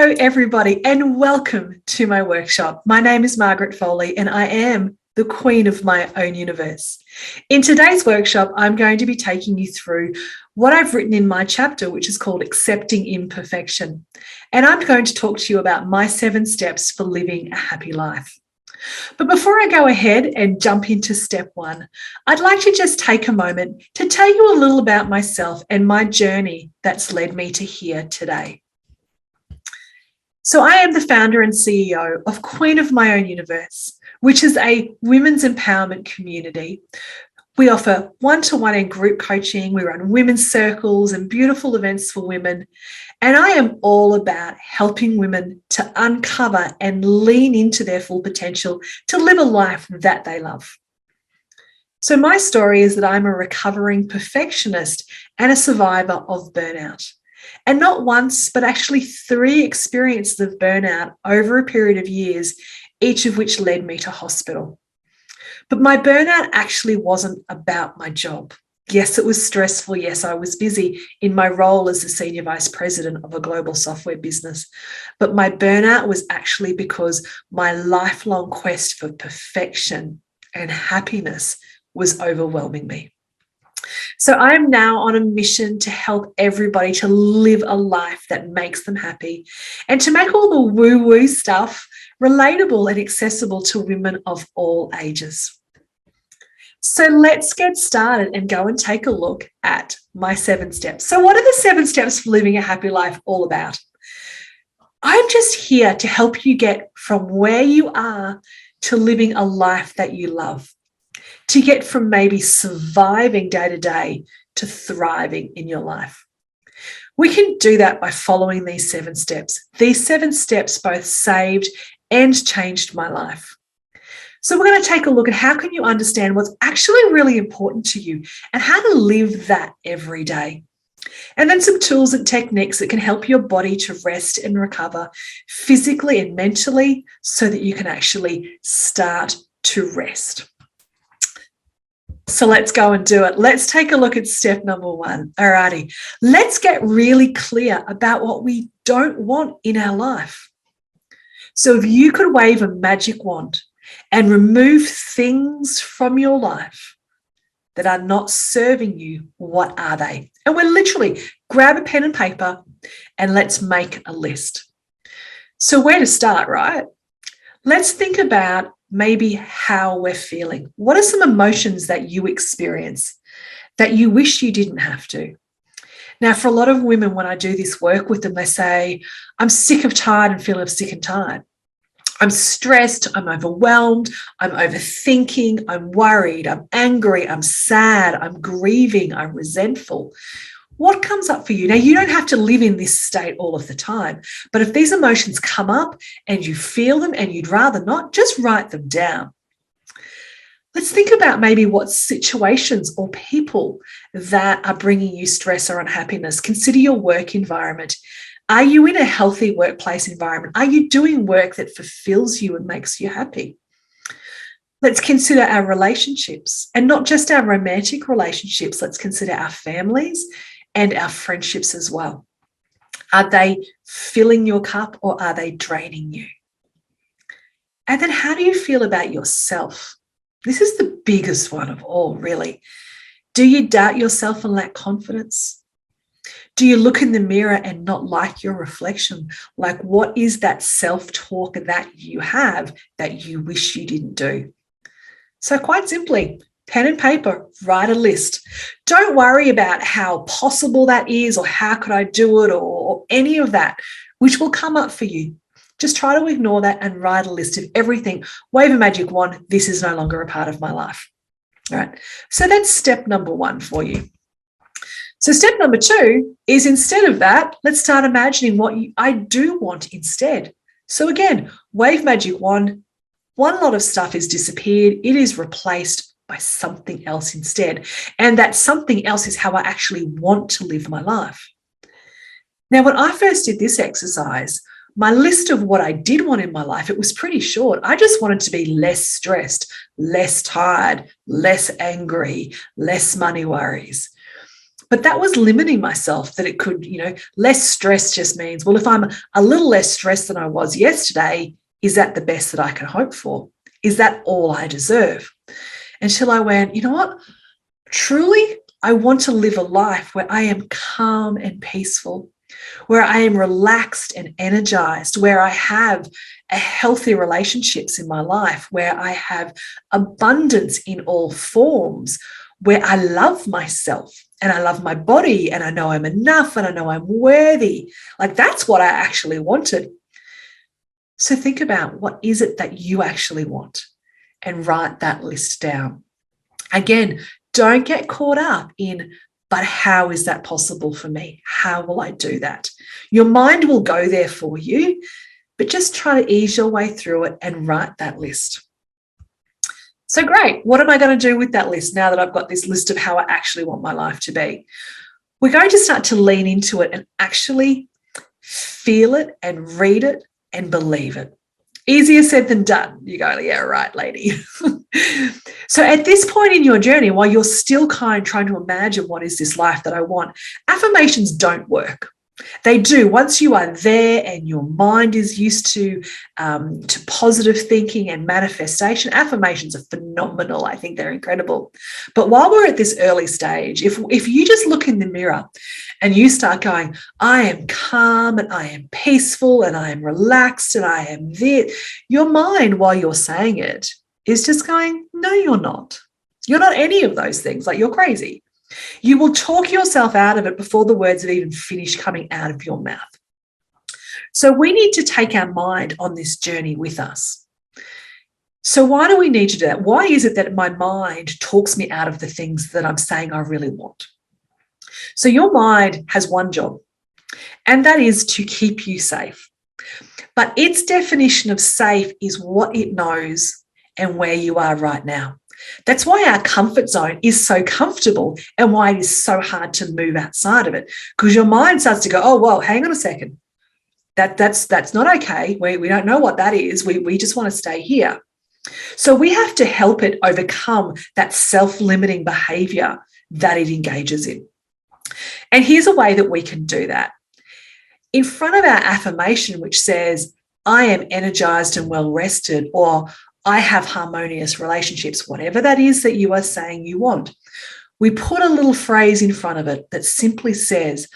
Hello, everybody, and welcome to my workshop. My name is Margaret Foley, and I am the queen of my own universe. In today's workshop, I'm going to be taking you through what I've written in my chapter, which is called Accepting Imperfection. And I'm going to talk to you about my 7 steps for living a happy life. But before I go ahead and jump into step 1, I'd like to just take a moment to tell you a little about myself and my journey that's led me to here today. So I am the founder and CEO of Queen of My Own Universe, which is a women's empowerment community. We offer one-to-one and group coaching. We run women's circles and beautiful events for women. And I am all about helping women to uncover and lean into their full potential to live a life that they love. So my story is that I'm a recovering perfectionist and a survivor of burnout. And not once, but actually 3 experiences of burnout over a period of years, each of which led me to hospital. But my burnout actually wasn't about my job. Yes, it was stressful. Yes, I was busy in my role as the senior vice president of a global software business. But my burnout was actually because my lifelong quest for perfection and happiness was overwhelming me. So I'm now on a mission to help everybody to live a life that makes them happy and to make all the woo-woo stuff relatable and accessible to women of all ages. So let's get started and go and take a look at my 7 steps. So what are the 7 steps for living a happy life all about? I'm just here to help you get from where you are to living a life that you love, to get from maybe surviving day to day to thriving in your life. We can do that by following these 7 steps. These 7 steps both saved and changed my life. So we're going to take a look at how can you understand what's actually really important to you and how to live that every day. And then some tools and techniques that can help your body to rest and recover physically and mentally so that you can actually start to rest. So let's go and do it. Let's take a look at step number 1. Alrighty, let's get really clear about what we don't want in our life. So if you could wave a magic wand and remove things from your life that are not serving you, what are they? And we're literally grab a pen and paper and let's make a list. So where to start, right? Let's think about maybe how we're feeling. What are some emotions that you experience that you wish you didn't have to? Now, for a lot of women, when I do this work with them, they say, I'm sick of tired and feeling sick and tired. I'm stressed, I'm overwhelmed, I'm overthinking, I'm worried, I'm angry, I'm sad, I'm grieving, I'm resentful. What comes up for you? Now, you don't have to live in this state all of the time, but if these emotions come up and you feel them and you'd rather not, just write them down. Let's think about maybe what situations or people that are bringing you stress or unhappiness. Consider your work environment. Are you in a healthy workplace environment? Are you doing work that fulfills you and makes you happy? Let's consider our relationships, and not just our romantic relationships. Let's consider our families and our friendships as well. Are they filling your cup or are they draining you? And then how do you feel about yourself? This is the biggest one of all, really. Do you doubt yourself and lack confidence? Do you look in the mirror and not like your reflection? Like, what is that self-talk that you have that you wish you didn't do? So quite simply, pen and paper, write a list. Don't worry about how possible that is or how could I do it or any of that, which will come up for you. Just try to ignore that and write a list of everything. Wave a magic wand. This is no longer a part of my life. All right. So that's step number 1 for you. So step number 2 is, instead of that, let's start imagining what I do want instead. So again, wave magic wand. One lot of stuff is disappeared. It is replaced by something else instead. And that something else is how I actually want to live my life. Now, when I first did this exercise, my list of what I did want in my life, it was pretty short. I just wanted to be less stressed, less tired, less angry, less money worries. But that was limiting myself, that it could, less stress just means, well, if I'm a little less stressed than I was yesterday, is that the best that I can hope for? Is that all I deserve? Until I went, you know what? Truly, I want to live a life where I am calm and peaceful, where I am relaxed and energized, where I have a healthy relationships in my life, where I have abundance in all forms, where I love myself and I love my body and I know I'm enough and I know I'm worthy. Like, that's what I actually wanted. So think about, what is it that you actually want, and write that list down. Again, don't get caught up in, but how is that possible for me? How will I do that? Your mind will go there for you, but just try to ease your way through it and write that list. So great. What am I going to do with that list now that I've got this list of how I actually want my life to be? We're going to start to lean into it and actually feel it and read it and believe it. Easier said than done. You go, yeah, right, lady. So at this point in your journey, while you're still trying to imagine, what is this life that I want, affirmations don't work. They do once you are there and your mind is used to positive thinking and manifestation. Affirmations are phenomenal. I think they're incredible. But while we're at this early stage, if you just look in the mirror and you start going, I am calm and I am peaceful and I am relaxed and I am this, your mind, while you're saying it, is just going, no, you're not. You're not any of those things. Like, you're crazy. You will talk yourself out of it before the words have even finished coming out of your mouth. So we need to take our mind on this journey with us. So why do we need to do that? Why is it that my mind talks me out of the things that I'm saying I really want? So your mind has one job, and that is to keep you safe. But its definition of safe is what it knows and where you are right now. That's why our comfort zone is so comfortable and why it is so hard to move outside of it, because your mind starts to go, oh, well, hang on a second. That's not okay. We don't know what that is. We just want to stay here. So we have to help it overcome that self-limiting behavior that it engages in. And here's a way that we can do that. In front of our affirmation, which says, I am energized and well rested, or I have harmonious relationships, whatever that is that you are saying you want, we put a little phrase in front of it that simply says,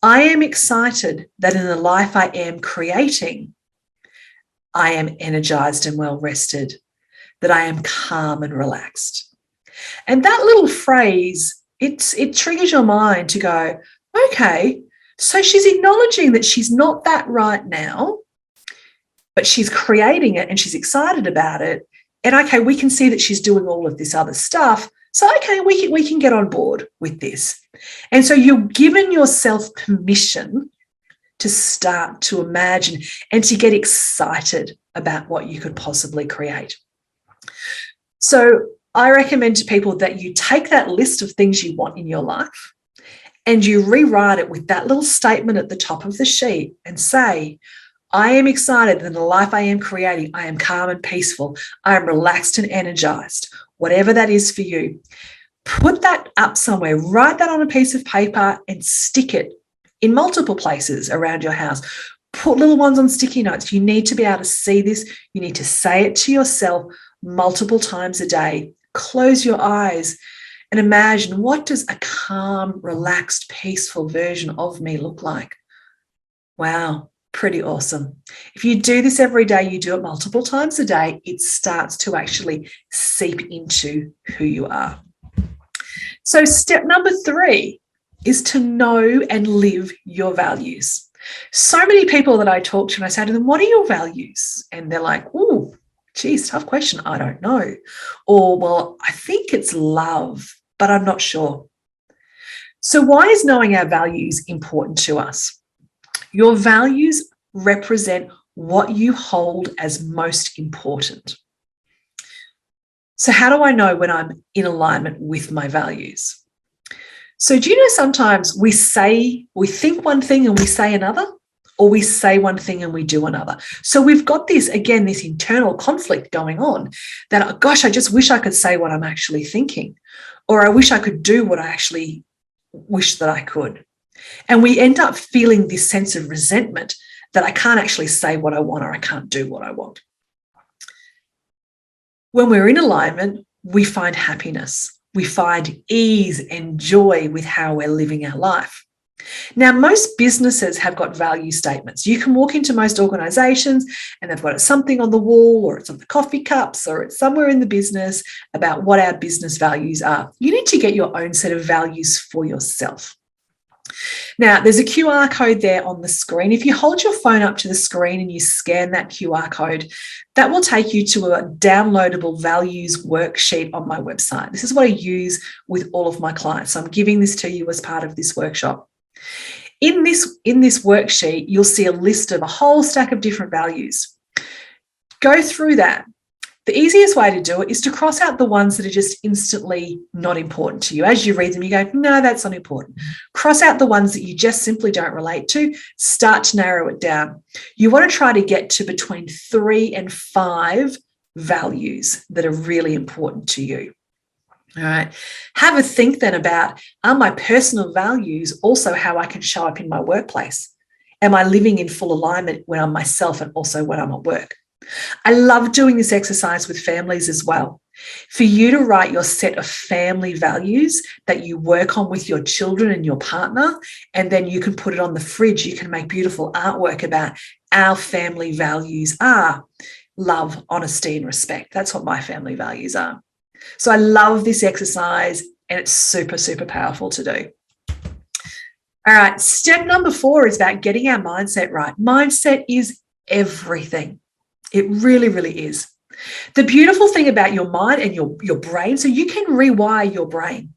I am excited that in the life I am creating, I am energized and well rested, that I am calm and relaxed. And that little phrase, it triggers your mind to go, okay, so she's acknowledging that she's not that right now, but she's creating it and she's excited about it. And okay, we can see that she's doing all of this other stuff. So okay, we can get on board with this. And so you've given yourself permission to start to imagine and to get excited about what you could possibly create. So I recommend to people that you take that list of things you want in your life and you rewrite it with that little statement at the top of the sheet and say, I am excited that in the life I am creating, I am calm and peaceful. I am relaxed and energized, whatever that is for you. Put that up somewhere, write that on a piece of paper and stick it in multiple places around your house. Put little ones on sticky notes. You need to be able to see this. You need to say it to yourself multiple times a day. Close your eyes and imagine, what does a calm, relaxed, peaceful version of me look like? Wow. Pretty awesome. If you do this every day, you do it multiple times a day, it starts to actually seep into who you are. So step number 3 is to know and live your values. So many people that I talk to, and I say to them, what are your values? And they're like, oh, geez, tough question. I don't know. Or, well, I think it's love, but I'm not sure. So why is knowing our values important to us? Your values represent what you hold as most important. So how do I know when I'm in alignment with my values? So do you know sometimes we think one thing and we say another, or we say one thing and we do another. So we've got this internal conflict going on that, oh, gosh, I just wish I could say what I'm actually thinking, or I wish I could do what I actually wish that I could. And we end up feeling this sense of resentment that I can't actually say what I want or I can't do what I want. When we're in alignment, we find happiness. We find ease and joy with how we're living our life. Now, most businesses have got value statements. You can walk into most organizations and they've got something on the wall, or it's on the coffee cups, or it's somewhere in the business about what our business values are. You need to get your own set of values for yourself. Now, there's a QR code there on the screen. If you hold your phone up to the screen and you scan that QR code, that will take you to a downloadable values worksheet on my website. This is what I use with all of my clients. So I'm giving this to you as part of this workshop. In this worksheet, you'll see a list of a whole stack of different values. Go through that. The easiest way to do it is to cross out the ones that are just instantly not important to you. As you read them, you go, no, that's not important. Cross out the ones that you just simply don't relate to. Start to narrow it down. You want to try to get to between 3 and 5 values that are really important to you. All right. Have a think then about, are my personal values also how I can show up in my workplace? Am I living in full alignment when I'm myself and also when I'm at work? I love doing this exercise with families as well. For you to write your set of family values that you work on with your children and your partner, and then you can put it on the fridge. You can make beautiful artwork about our family values are love, honesty, and respect. That's what my family values are. So I love this exercise, and it's super, super powerful to do. All right, step number 4 is about getting our mindset right. Mindset is everything. It really, really is. The beautiful thing about your mind and your brain, so you can rewire your brain.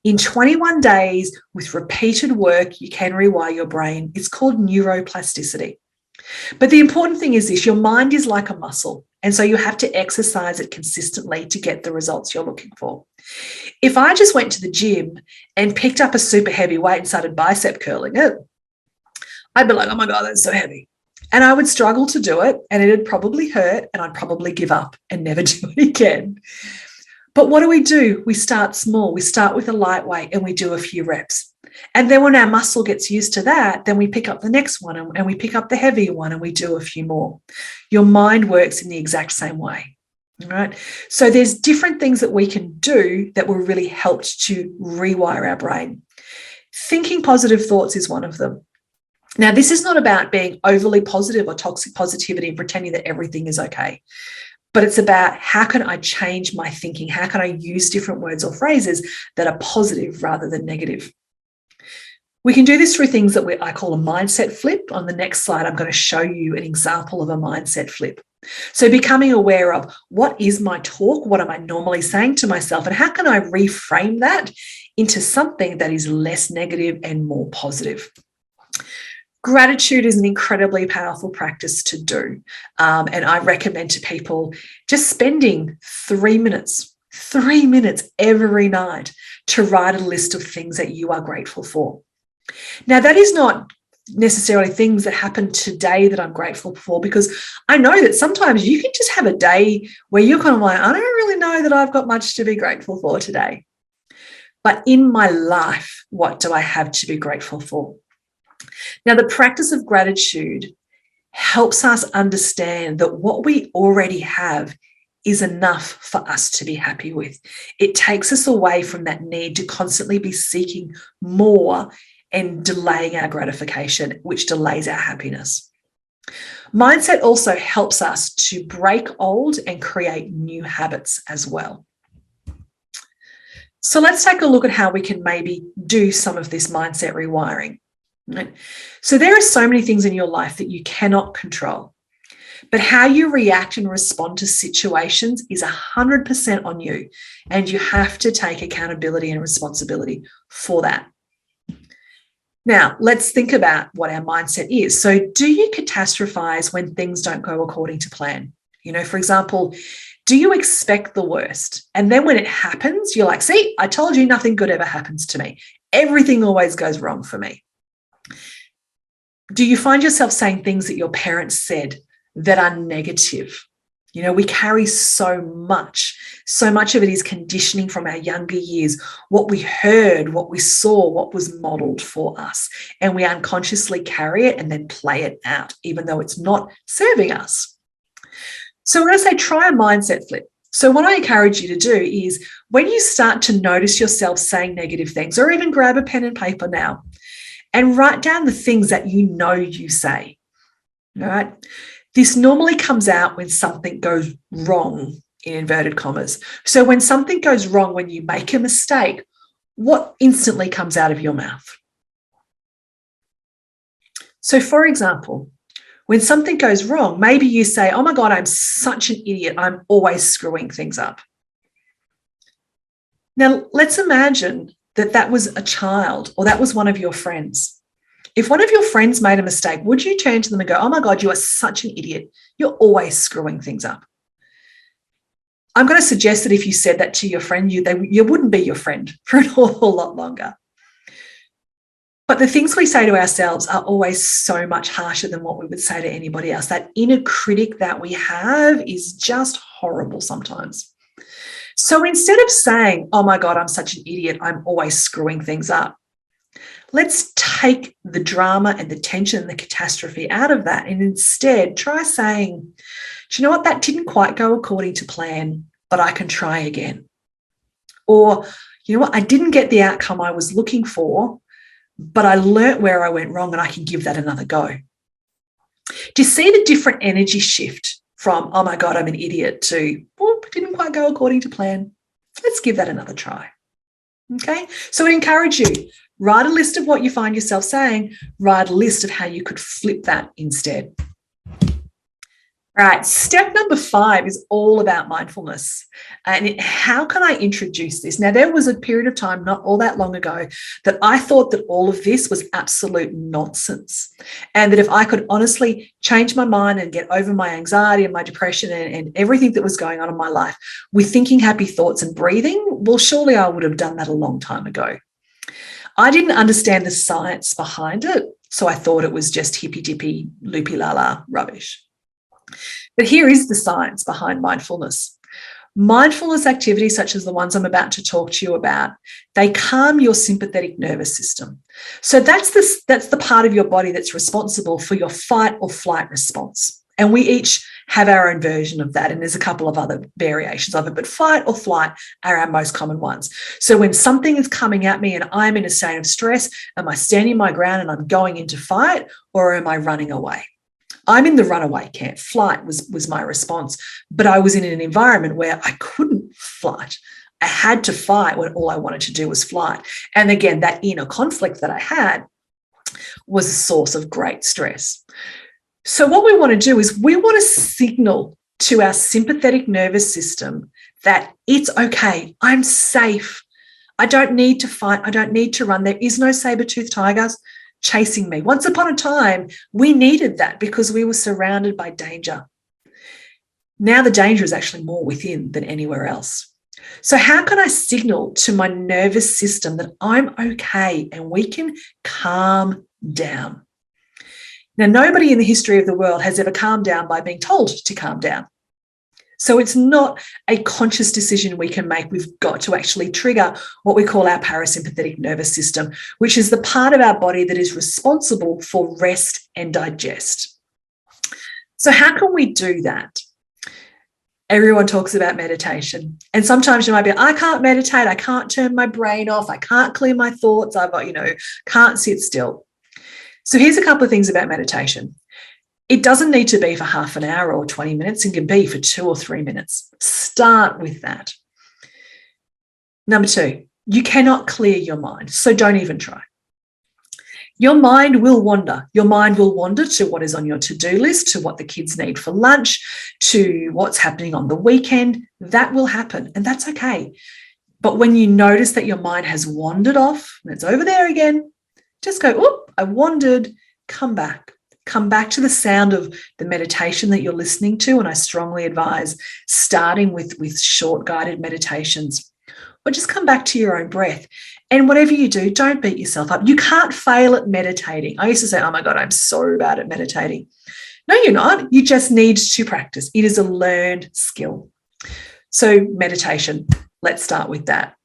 In 21 days with repeated work, you can rewire your brain. It's called neuroplasticity. But the important thing is this, your mind is like a muscle. And so you have to exercise it consistently to get the results you're looking for. If I just went to the gym and picked up a super heavy weight and started bicep curling it, I'd be like, oh my God, that's so heavy. And I would struggle to do it, and it'd probably hurt, and I'd probably give up and never do it again. But what do? We start small. We start with a lightweight and we do a few reps. And then when our muscle gets used to that, then we pick up the next one and we pick up the heavier one and we do a few more. Your mind works in the exact same way. All right. So there's different things that we can do that will really help to rewire our brain. Thinking positive thoughts is one of them. Now, this is not about being overly positive or toxic positivity and pretending that everything is okay, but it's about how can I change my thinking? How can I use different words or phrases that are positive rather than negative? We can do this through things that I call a mindset flip. On the next slide, I'm going to show you an example of a mindset flip. So becoming aware of what is my talk? What am I normally saying to myself? And how can I reframe that into something that is less negative and more positive? Gratitude is an incredibly powerful practice to do. And I recommend to people just spending 3 minutes every night to write a list of things that you are grateful for. Now, that is not necessarily things that happen today that I'm grateful for, because I know that sometimes you can just have a day where you're kind of like, I don't really know that I've got much to be grateful for today. But in my life, what do I have to be grateful for? Now, the practice of gratitude helps us understand that what we already have is enough for us to be happy with. It takes us away from that need to constantly be seeking more and delaying our gratification, which delays our happiness. Mindset also helps us to break old and create new habits as well. So let's take a look at how we can maybe do some of this mindset rewiring. Right? So there are so many things in your life that you cannot control, but how you react and respond to situations is 100% on you, and you have to take accountability and responsibility for that. Now, let's think about what our mindset is. So do you catastrophize when things don't go according to plan? For example, do you expect the worst? And then when it happens, you're like, see, I told you nothing good ever happens to me. Everything always goes wrong for me. Do you find yourself saying things that your parents said that are negative? We carry so much So much of it is conditioning from our younger years, what we heard, what we saw, what was modeled for us. And we unconsciously carry it and then play it out, even though it's not serving us. So when I say try a mindset flip, so what I encourage you to do is when you start to notice yourself saying negative things, or even grab a pen and paper now and write down the things that you know you say. All right. This normally comes out when something goes wrong, in inverted commas. So when something goes wrong, when you make a mistake, what instantly comes out of your mouth? So for example, when something goes wrong, maybe you say, oh my God, I'm such an idiot. I'm always screwing things up. Now, let's imagine that that was a child or that was one of your friends. If one of your friends made a mistake, would you turn to them and go, oh my God, you are such an idiot. You're always screwing things up. I'm going to suggest that if you said that to your friend, you wouldn't be your friend for an awful lot longer. But the things we say to ourselves are always so much harsher than what we would say to anybody else. That inner critic that we have is just horrible sometimes. So instead of saying, oh my God, I'm such an idiot, I'm always screwing things up, let's take the drama and the tension and the catastrophe out of that and instead try saying, do you know what, that didn't quite go according to plan, but I can try again. Or, you know what, I didn't get the outcome I was looking for, but I learnt where I went wrong and I can give that another go. Do you see the different energy shift from, oh my God, I'm an idiot to, oh, it didn't quite go according to plan. Let's give that another try. Okay, so I encourage you, write a list of what you find yourself saying, write a list of how you could flip that instead. All right, step number 5 is all about mindfulness. And how can I introduce this? Now, there was a period of time not all that long ago that I thought that all of this was absolute nonsense. And that if I could honestly change my mind and get over my anxiety and my depression and everything that was going on in my life with thinking happy thoughts and breathing, well, surely I would have done that a long time ago. I didn't understand the science behind it, so I thought it was just hippy-dippy, loopy-la-la rubbish. But here is the science behind mindfulness. Mindfulness activities such as the ones I'm about to talk to you about, they calm your sympathetic nervous system. So that's the part of your body that's responsible for your fight or flight response. And we each have our own version of that. And there's a couple of other variations of it, but fight or flight are our most common ones. So when something is coming at me and I'm in a state of stress, am I standing my ground and I'm going into fight, or am I running away? I'm in the runaway camp. Flight was my response, but I was in an environment where I couldn't fight. I had to fight when all I wanted to do was flight. And again, that inner conflict that I had was a source of great stress. So what we want to do is we want to signal to our sympathetic nervous system that it's okay. I'm safe. I don't need to fight. I don't need to run. There is no saber-toothed tigers chasing me. Once upon a time, we needed that because we were surrounded by danger. Now the danger is actually more within than anywhere else. So how can I signal to my nervous system that I'm okay and we can calm down? Now, nobody in the history of the world has ever calmed down by being told to calm down. So it's not a conscious decision we can make. We've got to actually trigger what we call our parasympathetic nervous system, which is the part of our body that is responsible for rest and digest. So how can we do that? Everyone talks about meditation. And sometimes you might be, I can't meditate. I can't turn my brain off. I can't clear my thoughts. Can't sit still. So here's a couple of things about meditation. It doesn't need to be for half an hour or 20 minutes. It can be for 2 or 3 minutes. Start with that. Number 2, you cannot clear your mind, so don't even try. Your mind will wander. Your mind will wander to what is on your to-do list, to what the kids need for lunch, to what's happening on the weekend. That will happen, and that's okay. But when you notice that your mind has wandered off and it's over there again, just go, oh, I wandered, come back. Come back to the sound of the meditation that you're listening to. And I strongly advise starting with short guided meditations, or just come back to your own breath. And whatever you do, don't beat yourself up. You can't fail at meditating. I used to say, oh my God, I'm so bad at meditating. No, you're not. You just need to practice. It is a learned skill. So meditation, let's start with that.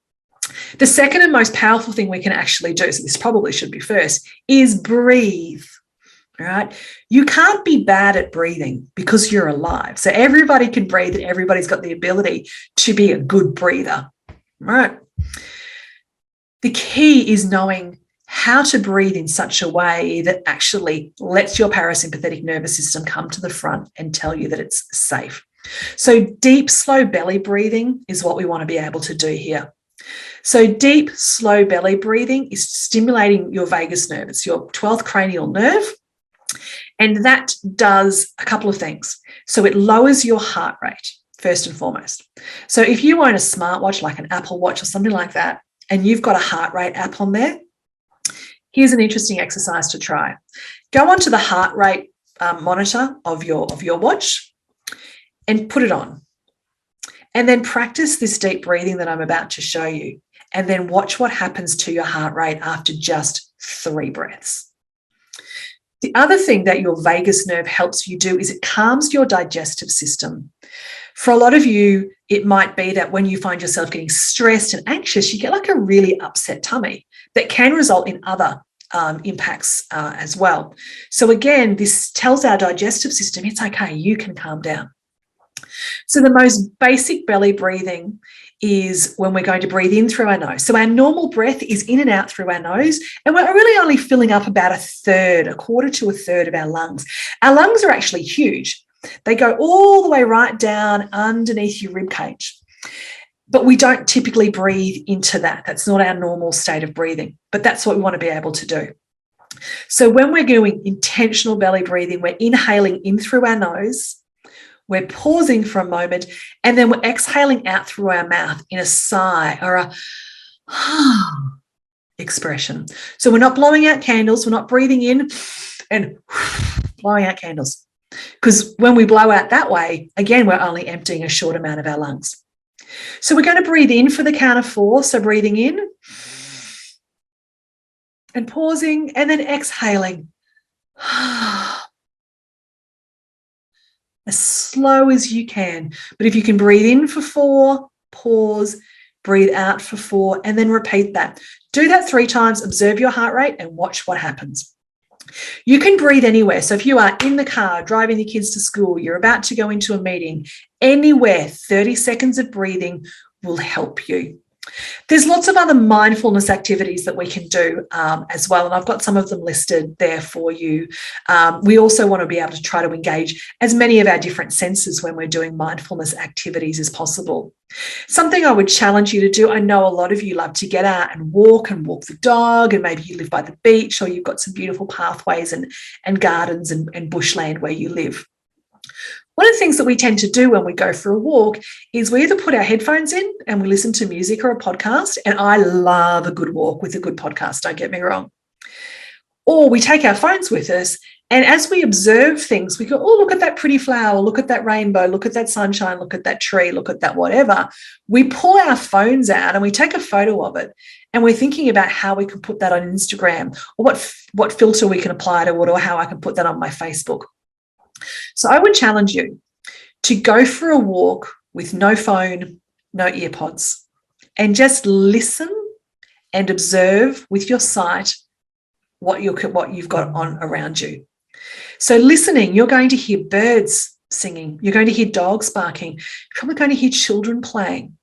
The second and most powerful thing we can actually do, so this probably should be first, is breathe. All right. You can't be bad at breathing because you're alive. So everybody can breathe and everybody's got the ability to be a good breather. All right. The key is knowing how to breathe in such a way that actually lets your parasympathetic nervous system come to the front and tell you that it's safe. So deep, slow belly breathing is what we want to be able to do here. So deep, slow belly breathing is stimulating your vagus nerve. It's your 12th cranial nerve. And that does a couple of things. So it lowers your heart rate, first and foremost. So if you own a smartwatch, like an Apple Watch or something like that, and you've got a heart rate app on there, here's an interesting exercise to try. Go onto the heart rate monitor of your watch and put it on. And then practice this deep breathing that I'm about to show you. And then watch what happens to your heart rate after just 3 breaths. The other thing that your vagus nerve helps you do is it calms your digestive system. For a lot of you, it might be that when you find yourself getting stressed and anxious, you get like a really upset tummy that can result in other impacts as well. So again, this tells our digestive system, it's okay, you can calm down. So the most basic belly breathing is when we're going to breathe in through our nose. So our normal breath is in and out through our nose, and we're really only filling up about a quarter to a third of our lungs. Our lungs are actually huge. They go all the way right down underneath your rib cage. But we don't typically breathe into that. That's not our normal state of breathing, but that's what we want to be able to do. So when we're doing intentional belly breathing, we're inhaling in through our nose, we're pausing for a moment, and then we're exhaling out through our mouth in a sigh or a expression. So we're not blowing out candles, we're not breathing in and blowing out candles. Because when we blow out that way, again, we're only emptying a short amount of our lungs. So we're going to breathe in for the count of 4. So breathing in and pausing and then exhaling. As slow as you can. But if you can breathe in for 4, pause, breathe out for 4, and then repeat that. Do that 3 times, observe your heart rate and watch what happens. You can breathe anywhere. So if you are in the car, driving the kids to school, you're about to go into a meeting, anywhere, 30 seconds of breathing will help you. There's lots of other mindfulness activities that we can do as well, and I've got some of them listed there for you. We also want to be able to try to engage as many of our different senses when we're doing mindfulness activities as possible. Something I would challenge you to do, I know a lot of you love to get out and walk the dog, and maybe you live by the beach or you've got some beautiful pathways and gardens and bushland where you live. One of the things that we tend to do when we go for a walk is we either put our headphones in and we listen to music or a podcast, and I love a good walk with a good podcast, don't get me wrong. Or we take our phones with us, and as we observe things, we go, oh, look at that pretty flower, look at that rainbow, look at that sunshine, look at that tree, look at that whatever. We pull our phones out and we take a photo of it, and we're thinking about how we can put that on Instagram, or what filter we can apply to it, or how I can put that on my Facebook. So I would challenge you to go for a walk with no phone, no earpods, and just listen and observe with your sight what you've got on around you. So listening, you're going to hear birds singing, you're going to hear dogs barking, you're probably going to hear children playing.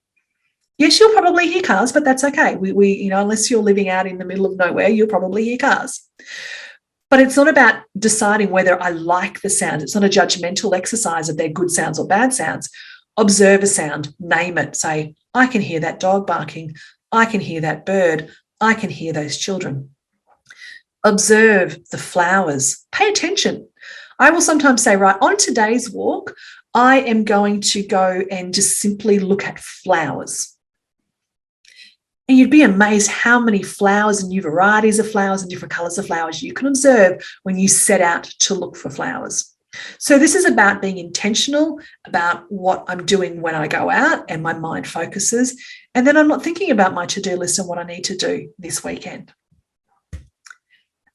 Yes, you'll probably hear cars, but that's okay. We unless you're living out in the middle of nowhere, you'll probably hear cars. But it's not about deciding whether I like the sound. It's not a judgmental exercise if they're good sounds or bad sounds. Observe a sound, name it, say, I can hear that dog barking. I can hear that bird. I can hear those children. Observe the flowers. Pay attention. I will sometimes say, right, on today's walk, I am going to go and just simply look at flowers. And you'd be amazed how many flowers and new varieties of flowers and different colours of flowers you can observe when you set out to look for flowers. So this is about being intentional about what I'm doing when I go out and my mind focuses. And then I'm not thinking about my to-do list and what I need to do this weekend.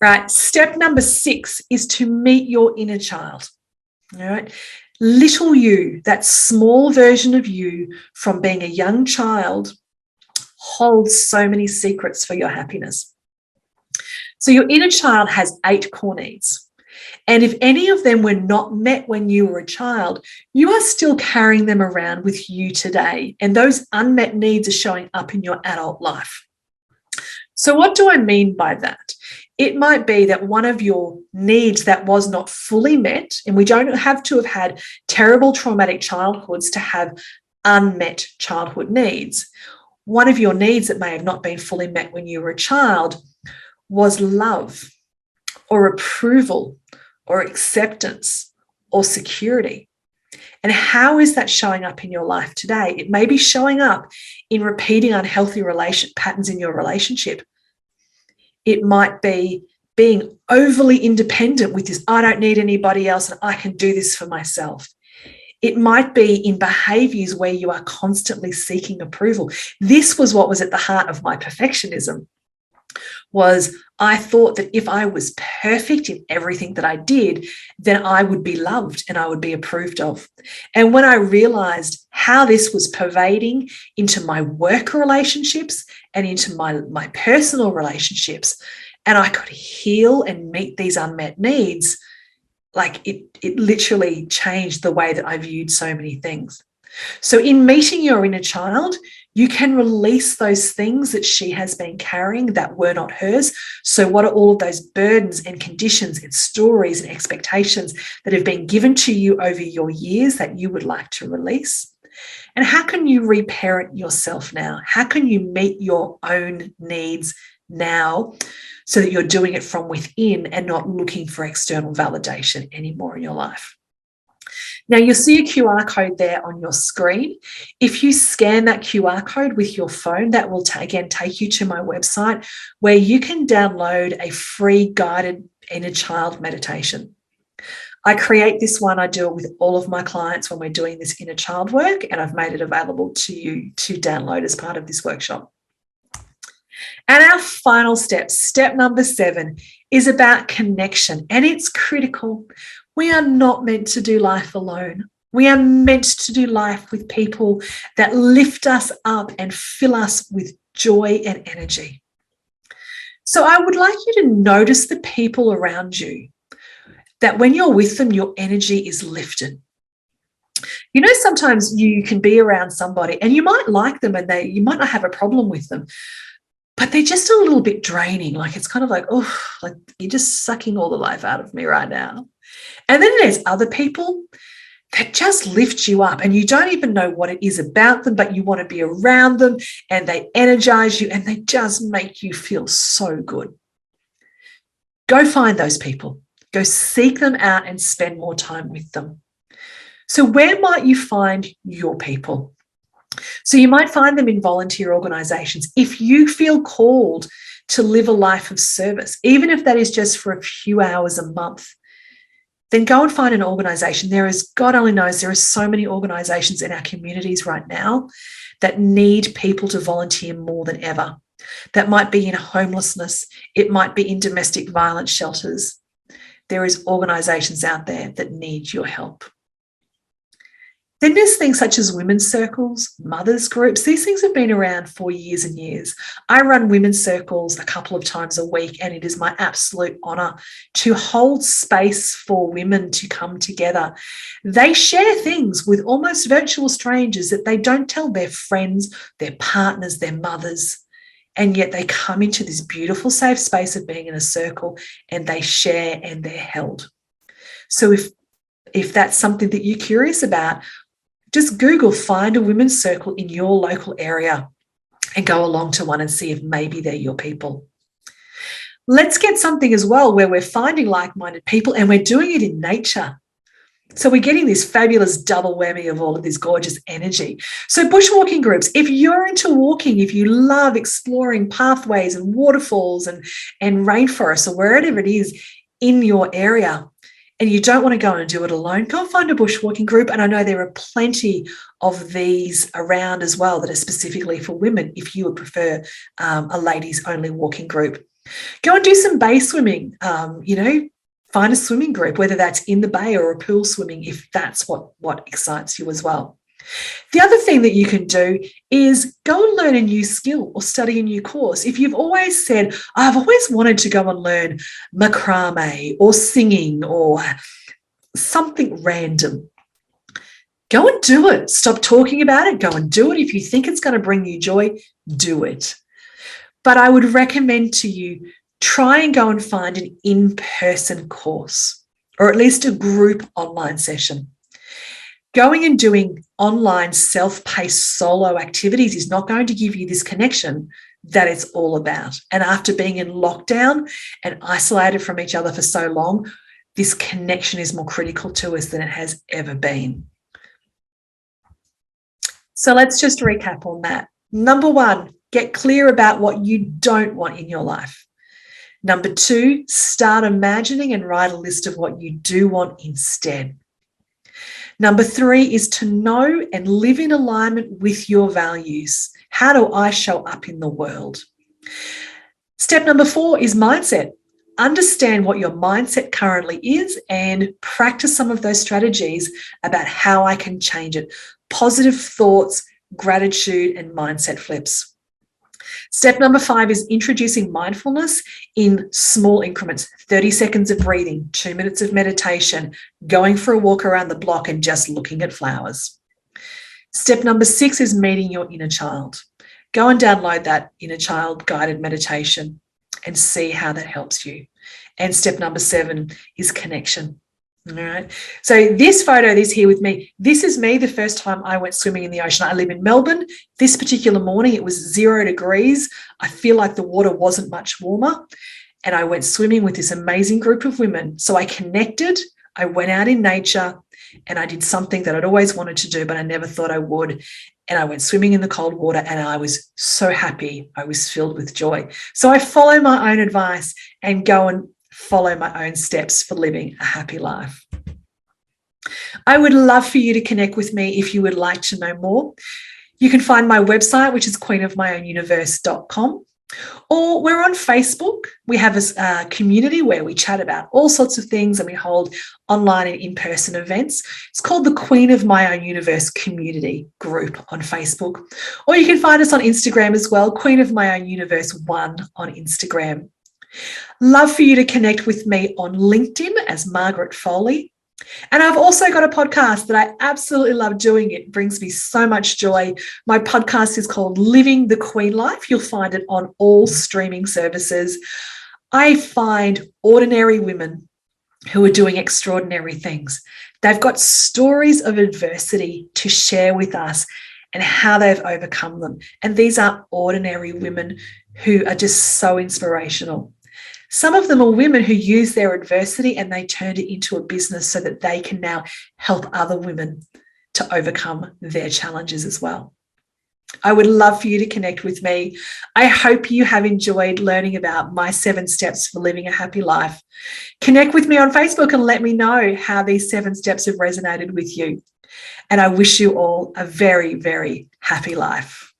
Right. Step number 6 is to meet your inner child. All right. Little you, that small version of you from being a young child, holds so many secrets for your happiness. So your inner child has 8 core needs. And if any of them were not met when you were a child, you are still carrying them around with you today. And those unmet needs are showing up in your adult life. So what do I mean by that? It might be that one of your needs that was not fully met, and we don't have to have had terrible traumatic childhoods to have unmet childhood needs. One of your needs that may have not been fully met when you were a child was love or approval or acceptance or security. And how is that showing up in your life today? It may be showing up in repeating unhealthy patterns in your relationship. It might be being overly independent with this, I don't need anybody else and I can do this for myself. It might be in behaviors where you are constantly seeking approval. This was what was at the heart of my perfectionism. Was I thought that if I was perfect in everything that I did, then I would be loved and I would be approved of. And when I realized how this was pervading into my work relationships and into my personal relationships, and I could heal and meet these unmet needs, like it literally changed the way that I viewed so many things. So in meeting your inner child, you can release those things that she has been carrying that were not hers. So what are all of those burdens and conditions and stories and expectations that have been given to you over your years that you would like to release? And how can you reparent yourself now? How can you meet your own needs now so that you're doing it from within and not looking for external validation anymore in your life? Now, you'll see a QR code there on your screen. If you scan that QR code with your phone, that will again take you to my website where you can download a free guided inner child meditation. I create this one, I do it with all of my clients when we're doing this inner child work, and I've made it available to you to download as part of this workshop. And our final step number 7, is about connection, and it's critical. We are not meant to do life alone. We are meant to do life with people that lift us up and fill us with joy and energy. So I would like you to notice the people around you, that when you're with them, your energy is lifted. You know, sometimes you can be around somebody and you might like them and you might not have a problem with them, but they're just a little bit draining. Like it's kind of like, oh, like you're just sucking all the life out of me right now. And then there's other people that just lift you up and you don't even know what it is about them, but you want to be around them and they energize you and they just make you feel so good. Go find those people. Go seek them out and spend more time with them. So where might you find your people? So you might find them in volunteer organizations. If you feel called to live a life of service, even if that is just for a few hours a month, then go and find an organization. God only knows, there are so many organizations in our communities right now that need people to volunteer more than ever. That might be in homelessness. It might be in domestic violence shelters. There is organizations out there that need your help. Then there's things such as women's circles, mothers groups. These things have been around for years and years. I run women's circles a couple of times a week, and it is my absolute honor to hold space for women to come together. They share things with almost virtual strangers that they don't tell their friends, their partners, their mothers. And yet they come into this beautiful safe space of being in a circle and they share and they're held. So if that's something that you're curious about, just Google find a women's circle in your local area and go along to one and see if maybe they're your people. Let's get something as well where we're finding like-minded people and we're doing it in nature. So we're getting this fabulous double whammy of all of this gorgeous energy. So bushwalking groups, if you're into walking, if you love exploring pathways and waterfalls and rainforests or wherever it is in your area, and you don't want to go and do it alone, go and find a bushwalking group. And I know there are plenty of these around as well that are specifically for women if you would prefer a ladies-only walking group. Go and do some bay swimming, Find a swimming group, whether that's in the bay or a pool swimming, if that's what excites you as well. The other thing that you can do is go and learn a new skill or study a new course. If you've always said, I've always wanted to go and learn macrame or singing or something random, go and do it. Stop talking about it. Go and do it. If you think it's going to bring you joy, do it. But I would recommend to you, try and go and find an in-person course or at least a group online session. Going and doing online self-paced solo activities is not going to give you this connection that it's all about. And after being in lockdown and isolated from each other for so long, this connection is more critical to us than it has ever been. So let's just recap on that. Number 1, get clear about what you don't want in your life. Number 2, start imagining and write a list of what you do want instead. Number 3 is to know and live in alignment with your values. How do I show up in the world? Step number 4 is mindset. Understand what your mindset currently is and practice some of those strategies about how I can change it. Positive thoughts, gratitude, and mindset flips. Step number 5 is introducing mindfulness in small increments, 30 seconds of breathing, 2 minutes of meditation, going for a walk around the block and just looking at flowers. Step number 6 is meeting your inner child. Go and download that inner child guided meditation and see how that helps you. And step number 7 is connection. All right. So this photo is here with me. This is me the first time I went swimming in the ocean. I live in Melbourne. This particular morning, it was 0 degrees. I feel like the water wasn't much warmer. And I went swimming with this amazing group of women. So I connected. I went out in nature and I did something that I'd always wanted to do, but I never thought I would. And I went swimming in the cold water and I was so happy. I was filled with joy. So I follow my own advice and go and follow my own steps for living a happy life. I would love for you to connect with me if you would like to know more. You can find my website, which is queenofmyownuniverse.com, or we're on Facebook. We have a community where we chat about all sorts of things and we hold online and in-person events. It's called the Queen of My Own Universe community group on Facebook. Or you can find us on Instagram as well, Queen of My Own Universe 1 on Instagram. Love for you to connect with me on LinkedIn as Margaret Foley. And I've also got a podcast that I absolutely love doing. It brings me so much joy. My podcast is called Living the Queen Life. You'll find it on all streaming services. I find ordinary women who are doing extraordinary things. They've got stories of adversity to share with us and how they've overcome them. And these are ordinary women who are just so inspirational. Some of them are women who use their adversity and they turned it into a business so that they can now help other women to overcome their challenges as well. I would love for you to connect with me. I hope you have enjoyed learning about my 7 steps for living a happy life. Connect with me on Facebook and let me know how these 7 steps have resonated with you. And I wish you all a very, very happy life.